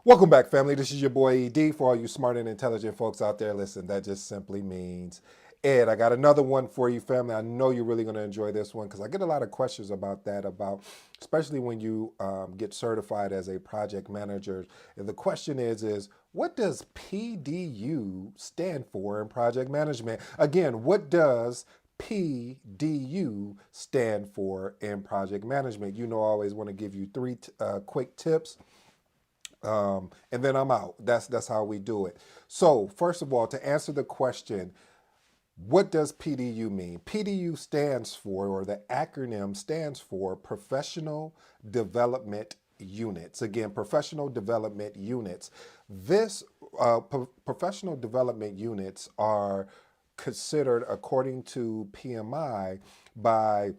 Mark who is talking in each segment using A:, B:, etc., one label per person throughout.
A: Welcome back, family. This is your boy ED. For all you smart and intelligent folks out there, listen, that just simply means Ed. I got another one for you, family. I know you're really going to enjoy this one because I get a lot of questions about that, especially when you get certified as a project manager. And the question is what does PDU stand for in project management? Again, what does PDU stand for in project management? You know, I always want to give you three quick tips, and then I'm out. That's how we do it. So first of all, to answer the question, what does PDU mean? PDU stands for, or the acronym stands for, Professional Development Units. Again, Professional Development Units. This professional development units are considered, according to PMI, by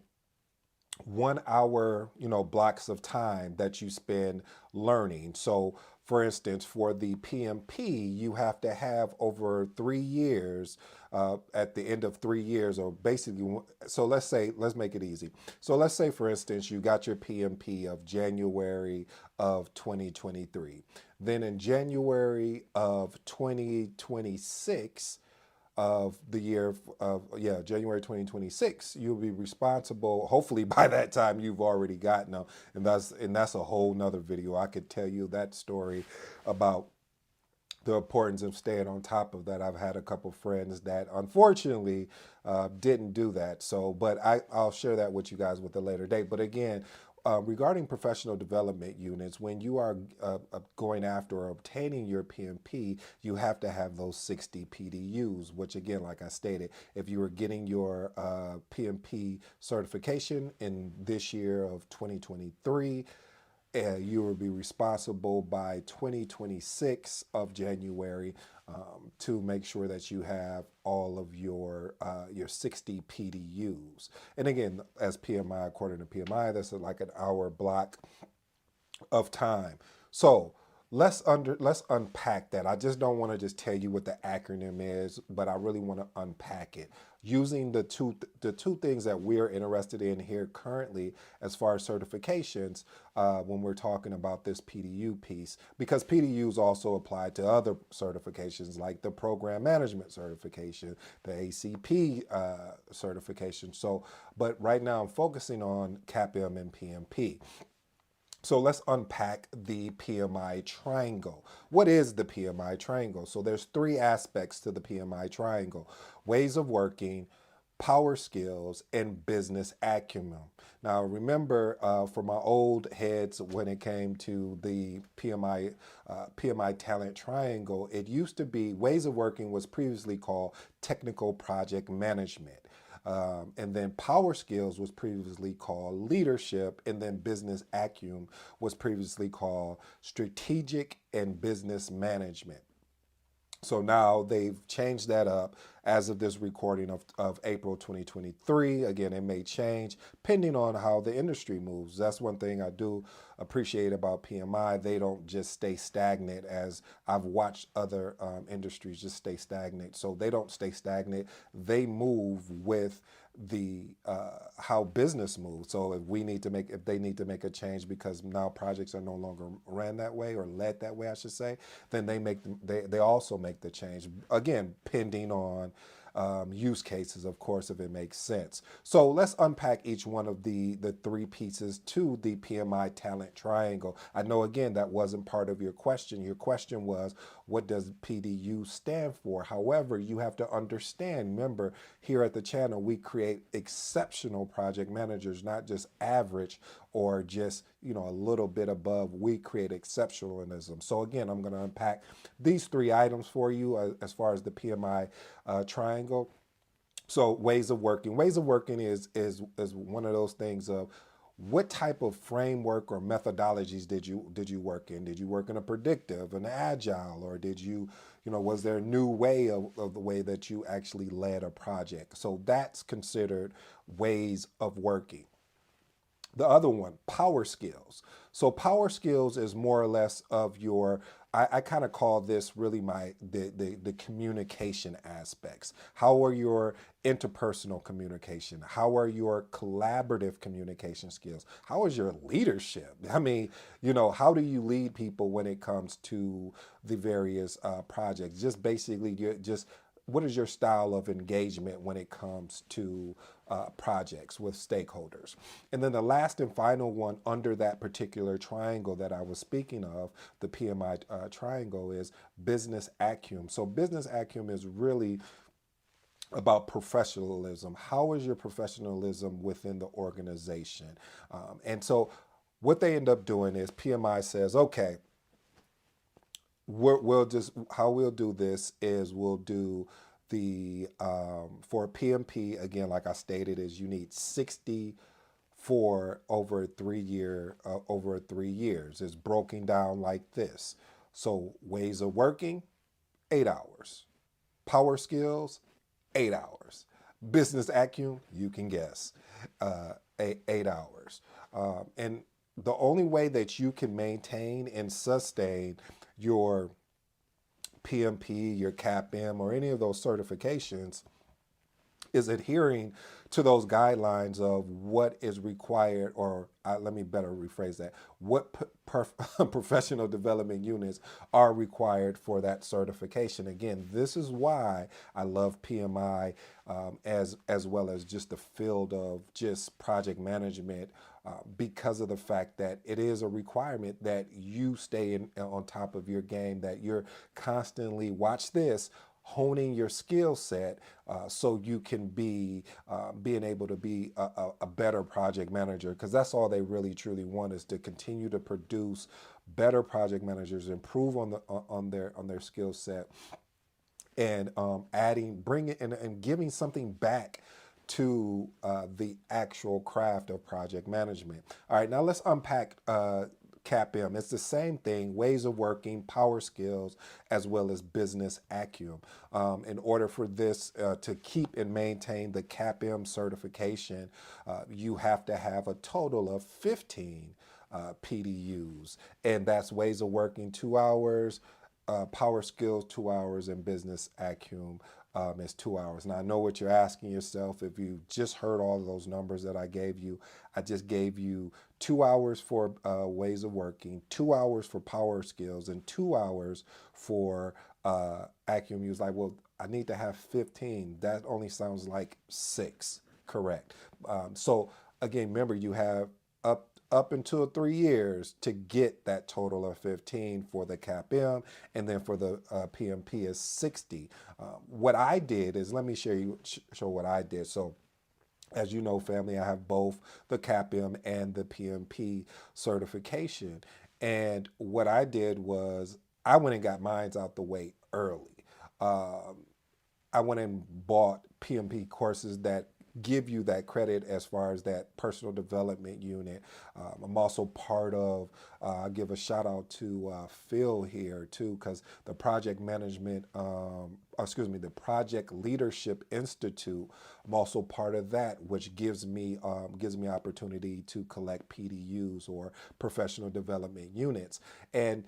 A: 1 hour, blocks of time that you spend learning. So, for instance, for the PMP, you have to have over 3 years. At the end of 3 years, or basically, so let's make it easy. So let's say, for instance, you got your PMP of January of 2023. Then in January of 2026, of the year of January 2026, you'll be responsible. Hopefully by that time you've already gotten them, and that's a whole nother video. I could tell you that story about the importance of staying on top of that. I've had a couple friends that unfortunately didn't do that. So, but I'll share that with you guys with a later date. But again, regarding professional development units, when you are going after or obtaining your PMP, you have to have those 60 PDUs, which again, like I stated, if you were getting your PMP certification in this year of 2023, you will be responsible by 2026 of January, to make sure that you have all of your 60 PDUs. And again, as PMI, according to PMI, that's like an hour block of time. So let's unpack that. I just don't want to just tell you what the acronym is, but I really want to unpack it using the two things that we're interested in here currently as far as certifications, when we're talking about this PDU piece, because PDUs also apply to other certifications like the program management certification, the ACP certification. So, but right now I'm focusing on CAPM and PMP. So let's unpack the PMI triangle. What is the PMI triangle? So there's three aspects to the PMI triangle: ways of working, power skills, and business acumen. Now remember, for my old heads, when it came to the PMI talent triangle, it used to be ways of working was previously called technical project management. And then power skills was previously called leadership, and then business acumen was previously called strategic and business management. So now they've changed that up as of this recording of April 2023. Again, it may change depending on how the industry moves. That's one thing I do appreciate about PMI. They don't just stay stagnant, as I've watched other industries just stay stagnant. So they don't stay stagnant. They move with the how business moves. So if they need to make a change because now projects are no longer ran that way, or led that way, I should say, then they also make the change, again pending on use cases, of course, if it makes sense. So let's unpack each one of the three pieces to the PMI talent triangle. I know, again, that wasn't part of your question. Your question was, what does PDU stand for? However, you have to understand, remember, here at the channel, we create exceptional project managers, not just average or just, a little bit above. We create exceptionalism. So again, I'm going to unpack these three items for you, as far as the PMI triangle. So ways of working. Ways of working is one of those things of what type of framework or methodologies did you work in? Did you work in a predictive, an agile, or did was there a new way of the way that you actually led a project? So that's considered ways of working. The other one, power skills. So power skills is more or less of your, I kind of call this really the communication aspects. How are your interpersonal communication? How are your collaborative communication skills? How is your leadership? I mean, how do you lead people when it comes to the various projects? Just basically, just what is your style of engagement when it comes to projects with stakeholders? And then the last and final one under that particular triangle that I was speaking of, the PMI triangle, is business acumen. So business acumen is really about professionalism. How is your professionalism within the organization? And so what they end up doing is PMI says, okay, we'll just, how we'll do this is we'll do the for PMP again, like I stated, is you need 60 for over 3 year over 3 years. It's broken down like this. So ways of working, 8 hours. Power skills, 8 hours. Business acumen, you can guess, 8 hours. And the only way that you can maintain and sustain your PMP, your CAPM, or any of those certifications is adhering to those guidelines of what is required, or let me better rephrase that, what professional development units are required for that certification. Again, this is why I love PMI, as well as just the field of just project management, because of the fact that it is a requirement that you stay on top of your game, that you're constantly, watch this, honing your skill set, so you can be being able to be a better project manager, because that's all they really truly want, is to continue to produce better project managers, improve on their skill set, and bringing and giving something back to the actual craft of project management. All right, now let's unpack CAPM. It's the same thing, ways of working, power skills, as well as business acumen. In order for this to keep and maintain the CAPM certification, you have to have a total of 15 PDUs, and that's ways of working 2 hours, power skills 2 hours, and business acumen is 2 hours. Now I know what you're asking yourself. If you just heard all of those numbers that I gave you, I just gave you 2 hours for ways of working, 2 hours for power skills, and 2 hours for acumen. You was like, well, I need to have 15. That only sounds like 6. Correct. So again, remember, you have up until 3 years to get that total of 15 for the CAPM, and then for the PMP is 60. What I did is, let me show what I did. So as you know, family, I have both the CAPM and the PMP certification. And what I did was I went and got mine out the way early. I went and bought PMP courses that give you that credit as far as that personal development unit. I'm also part of, I give a shout out to Phil here too, because the project management, the Project Leadership Institute, I'm also part of that, which gives me opportunity to collect PDUs, or professional development units. And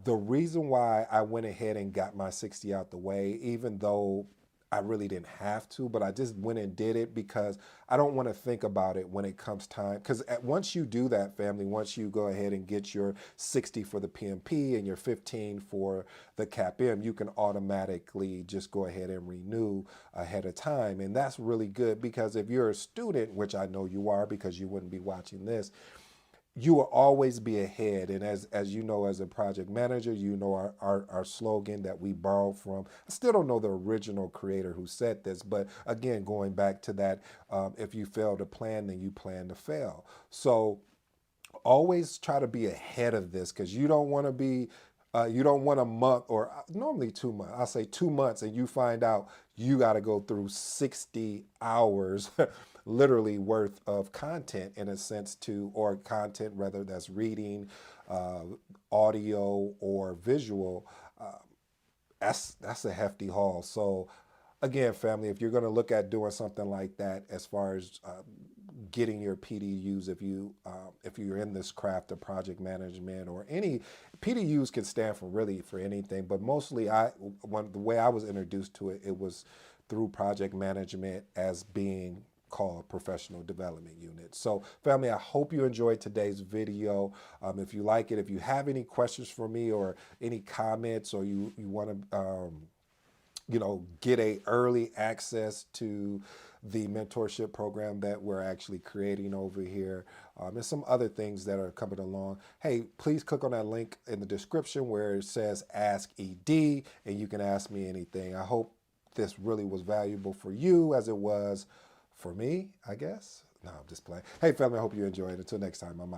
A: the reason why I went ahead and got my 60 out the way, even though I really didn't have to, but I just went and did it, because I don't want to think about it when it comes time. Because once you do that, family, once you go ahead and get your 60 for the PMP and your 15 for the CAPM, you can automatically just go ahead and renew ahead of time. And that's really good, because if you're a student, which I know you are because you wouldn't be watching this, you will always be ahead. And as you know, as a project manager, you know our slogan that we borrowed from. I still don't know the original creator who said this, but again, going back to that, if you fail to plan, then you plan to fail. So always try to be ahead of this, because you don't want to be you don't want a month, or normally 2 months, I'll say 2 months, and you find out you got to go through 60 hours literally worth of content, in a sense, or content rather, that's reading, audio, or visual. That's a hefty haul. So again, family, if you're going to look at doing something like that, as far as getting your PDUs if you're in this craft of project management or any. PDUs can stand for really for anything, but mostly the way I was introduced to it, it was through project management as being called professional development unit. So family, I hope you enjoyed today's video. If you like it, if you have any questions for me or any comments, or you want to get a early access to the mentorship program that we're actually creating over here, and some other things that are coming along, hey, please click on that link in the description where it says Ask ED, and you can ask me anything. I hope this really was valuable for you as it was for me, I guess. No, I'm just playing. Hey, family, I hope you enjoyed it. Until next time, I'm out.